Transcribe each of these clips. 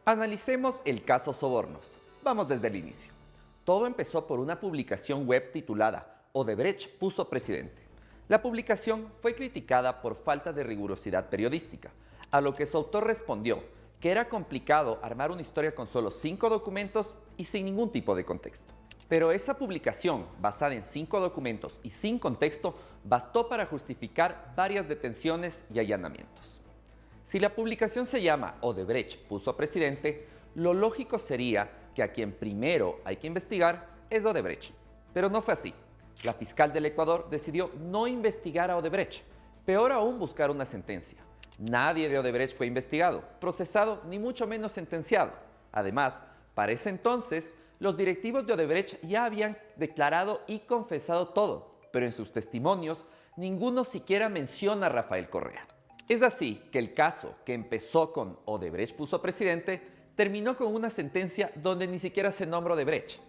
Analicemos el caso Sobornos. Vamos desde el inicio. Todo empezó por una publicación web titulada Odebrecht puso presidente. La publicación fue criticada por falta de rigurosidad periodística, a lo que su autor respondió que era complicado armar una historia con solo 5 documentos y sin ningún tipo de contexto. Pero esa publicación, basada en 5 documentos y sin contexto, bastó para justificar varias detenciones y allanamientos. Si la publicación se llama Odebrecht puso presidente, lo lógico sería que a quien primero hay que investigar es Odebrecht. Pero no fue así. La fiscal del Ecuador decidió no investigar a Odebrecht, peor aún buscar una sentencia. Nadie de Odebrecht fue investigado, procesado ni mucho menos sentenciado. Además, para ese entonces, los directivos de Odebrecht ya habían declarado y confesado todo, pero en sus testimonios ninguno siquiera menciona a Rafael Correa. Es así que el caso, que empezó con Odebrecht puso presidente, terminó con una sentencia donde ni siquiera se nombra Odebrecht.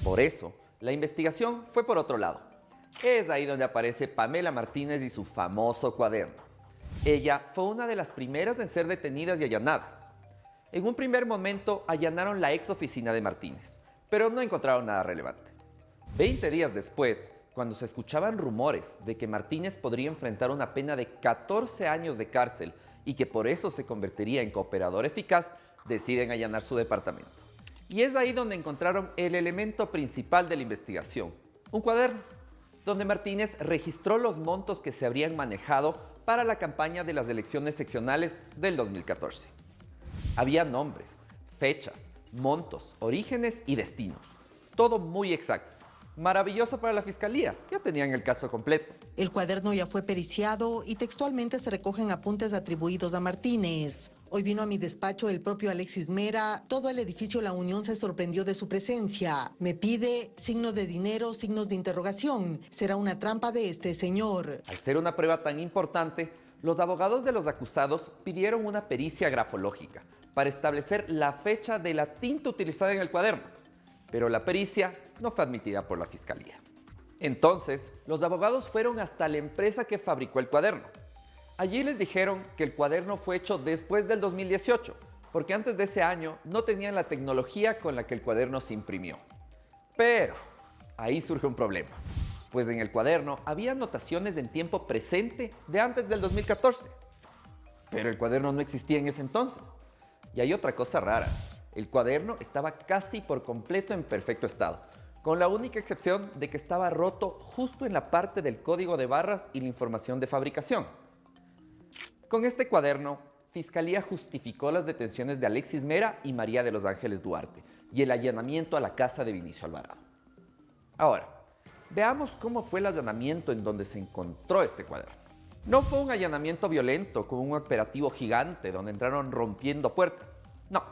Por eso, la investigación fue por otro lado. Es ahí donde aparece Pamela Martínez y su famoso cuaderno. Ella fue una de las primeras en ser detenidas y allanadas. En un primer momento allanaron la ex oficina de Martínez, pero no encontraron nada relevante. 20 días después, cuando se escuchaban rumores de que Martínez podría enfrentar una pena de 14 años de cárcel y que por eso se convertiría en cooperador eficaz, deciden allanar su departamento. Y es ahí donde encontraron el elemento principal de la investigación, un cuaderno, donde Martínez registró los montos que se habrían manejado para la campaña de las elecciones seccionales del 2014. Había nombres, fechas, montos, orígenes y destinos. Todo muy exacto. Maravilloso para la fiscalía, ya tenían el caso completo. El cuaderno ya fue periciado y textualmente se recogen apuntes atribuidos a Martínez. Hoy vino a mi despacho el propio Alexis Mera. Todo el edificio La Unión se sorprendió de su presencia. Me pide signo de dinero, signos de interrogación. Será una trampa de este señor. Al ser una prueba tan importante, los abogados de los acusados pidieron una pericia grafológica para establecer la fecha de la tinta utilizada en el cuaderno, pero la pericia no fue admitida por la fiscalía. Entonces, los abogados fueron hasta la empresa que fabricó el cuaderno. Allí les dijeron que el cuaderno fue hecho después del 2018, porque antes de ese año no tenían la tecnología con la que el cuaderno se imprimió. Pero ahí surge un problema, pues en el cuaderno había anotaciones en tiempo presente de antes del 2014. Pero el cuaderno no existía en ese entonces. Y hay otra cosa rara. El cuaderno estaba casi por completo en perfecto estado, con la única excepción de que estaba roto justo en la parte del código de barras y la información de fabricación. Con este cuaderno, Fiscalía justificó las detenciones de Alexis Mera y María de los Ángeles Duarte y el allanamiento a la casa de Vinicio Alvarado. Ahora, veamos cómo fue el allanamiento en donde se encontró este cuaderno. No fue un allanamiento violento con un operativo gigante donde entraron rompiendo puertas. No,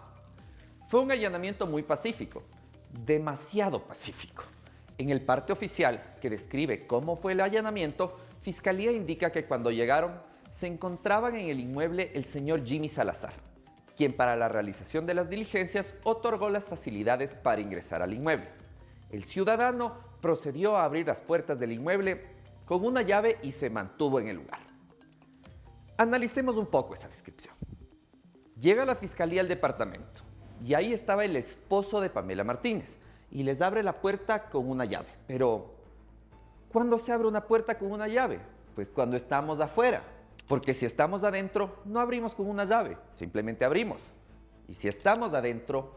fue un allanamiento muy pacífico, demasiado pacífico. En el parte oficial que describe cómo fue el allanamiento, Fiscalía indica que cuando llegaron se encontraban en el inmueble el señor Jimmy Salazar, quien para la realización de las diligencias otorgó las facilidades para ingresar al inmueble. El ciudadano procedió a abrir las puertas del inmueble con una llave y se mantuvo en el lugar. Analicemos un poco esa descripción. Llega la fiscalía al departamento y ahí estaba el esposo de Pamela Martínez y les abre la puerta con una llave. Pero, ¿cuándo se abre una puerta con una llave? Pues cuando estamos afuera. Porque si estamos adentro, no abrimos con una llave, simplemente abrimos. Y si estamos adentro,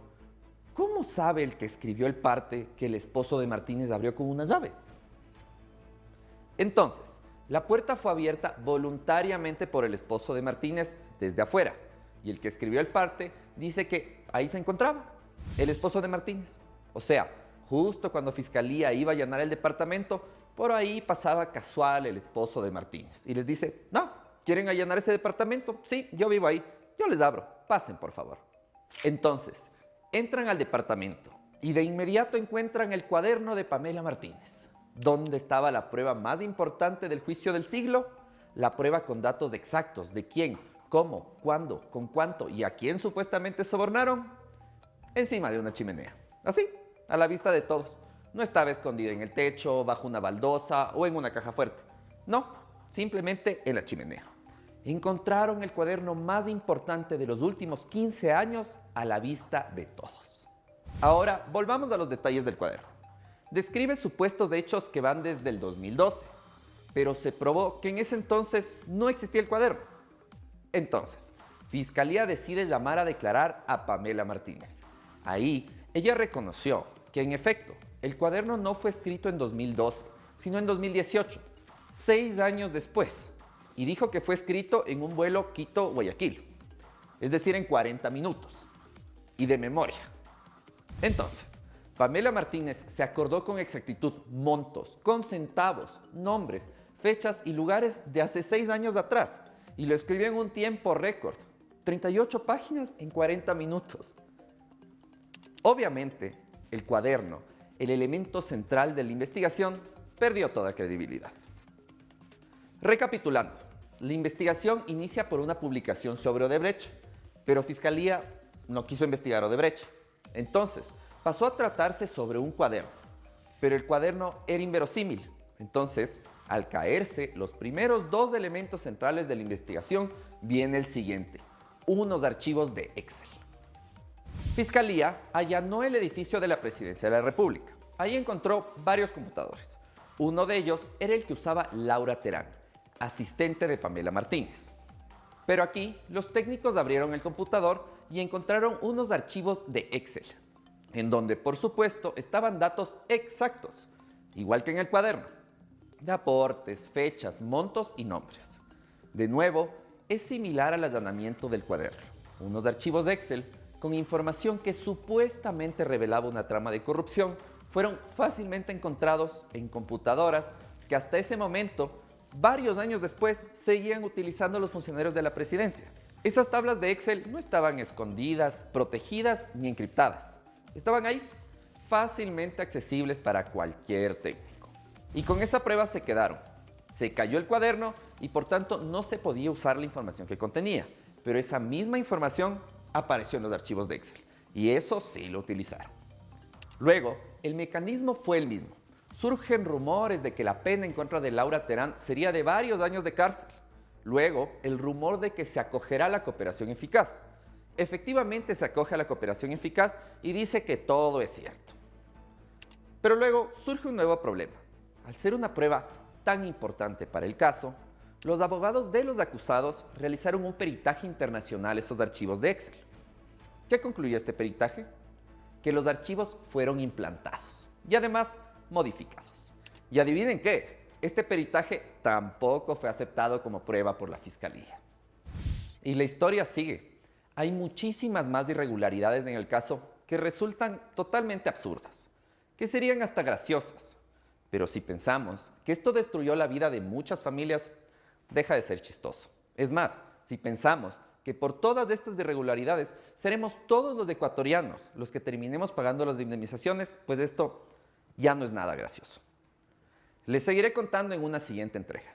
¿cómo sabe el que escribió el parte que el esposo de Martínez abrió con una llave? Entonces, la puerta fue abierta voluntariamente por el esposo de Martínez desde afuera. Y el que escribió el parte dice que ahí se encontraba el esposo de Martínez. O sea, justo cuando Fiscalía iba a allanar el departamento, por ahí pasaba casual el esposo de Martínez. Y les dice, no, ¿quieren allanar ese departamento? Sí, yo vivo ahí. Yo les abro. Pasen, por favor. Entonces, entran al departamento y de inmediato encuentran el cuaderno de Pamela Martínez, donde estaba la prueba más importante del juicio del siglo, la prueba con datos exactos de quién, cómo, cuándo, con cuánto y a quién supuestamente sobornaron, encima de una chimenea. Así, a la vista de todos. No estaba escondida en el techo, bajo una baldosa o en una caja fuerte. No, simplemente en la chimenea. encontraron el cuaderno más importante de los últimos 15 años a la vista de todos. Ahora, volvamos a los detalles del cuaderno. Describe supuestos hechos que van desde el 2012, pero se probó que en ese entonces no existía el cuaderno. Entonces, Fiscalía decide llamar a declarar a Pamela Martínez. Ahí, ella reconoció que, en efecto, el cuaderno no fue escrito en 2012, sino en 2018, 6 años después, y dijo que fue escrito en un vuelo Quito-Guayaquil, es decir, en 40 minutos, y de memoria. Entonces, Pamela Martínez se acordó con exactitud montos, con centavos, nombres, fechas y lugares de hace 6 años atrás, y lo escribió en un tiempo récord, 38 páginas en 40 minutos. Obviamente, el cuaderno, el elemento central de la investigación, perdió toda credibilidad. Recapitulando, la investigación inicia por una publicación sobre Odebrecht, pero Fiscalía no quiso investigar Odebrecht. Entonces, pasó a tratarse sobre un cuaderno, pero el cuaderno era inverosímil. Entonces, al caerse los primeros 2 elementos centrales de la investigación, viene el siguiente: unos archivos de Excel. Fiscalía allanó el edificio de la Presidencia de la República. Ahí encontró varios computadores. Uno de ellos era el que usaba Laura Terán, asistente de Pamela Martínez. Pero aquí, los técnicos abrieron el computador y encontraron unos archivos de Excel, en donde, por supuesto, estaban datos exactos, igual que en el cuaderno, de aportes, fechas, montos y nombres. De nuevo, es similar al allanamiento del cuaderno. Unos archivos de Excel con información que supuestamente revelaba una trama de corrupción fueron fácilmente encontrados en computadoras que hasta ese momento, varios años después, seguían utilizando los funcionarios de la presidencia. Esas tablas de Excel no estaban escondidas, protegidas ni encriptadas. Estaban ahí, fácilmente accesibles para cualquier técnico. Y con esa prueba se quedaron. Se cayó el cuaderno y por tanto no se podía usar la información que contenía. Pero esa misma información apareció en los archivos de Excel. Y eso sí lo utilizaron. Luego, el mecanismo fue el mismo. Surgen rumores de que la pena en contra de Laura Terán sería de varios años de cárcel. Luego, el rumor de que se acogerá a la cooperación eficaz. Efectivamente se acoge a la cooperación eficaz y dice que todo es cierto. Pero luego surge un nuevo problema. Al ser una prueba tan importante para el caso, los abogados de los acusados realizaron un peritaje internacional a esos archivos de Excel. ¿Qué concluyó este peritaje? Que los archivos fueron implantados y además modificados. Y adivinen qué, este peritaje tampoco fue aceptado como prueba por la Fiscalía. Y la historia sigue. Hay muchísimas más irregularidades en el caso que resultan totalmente absurdas, que serían hasta graciosas. Pero si pensamos que esto destruyó la vida de muchas familias, deja de ser chistoso. Es más, si pensamos que por todas estas irregularidades seremos todos los ecuatorianos los que terminemos pagando las indemnizaciones, pues esto ya no es nada gracioso. Les seguiré contando en una siguiente entrega.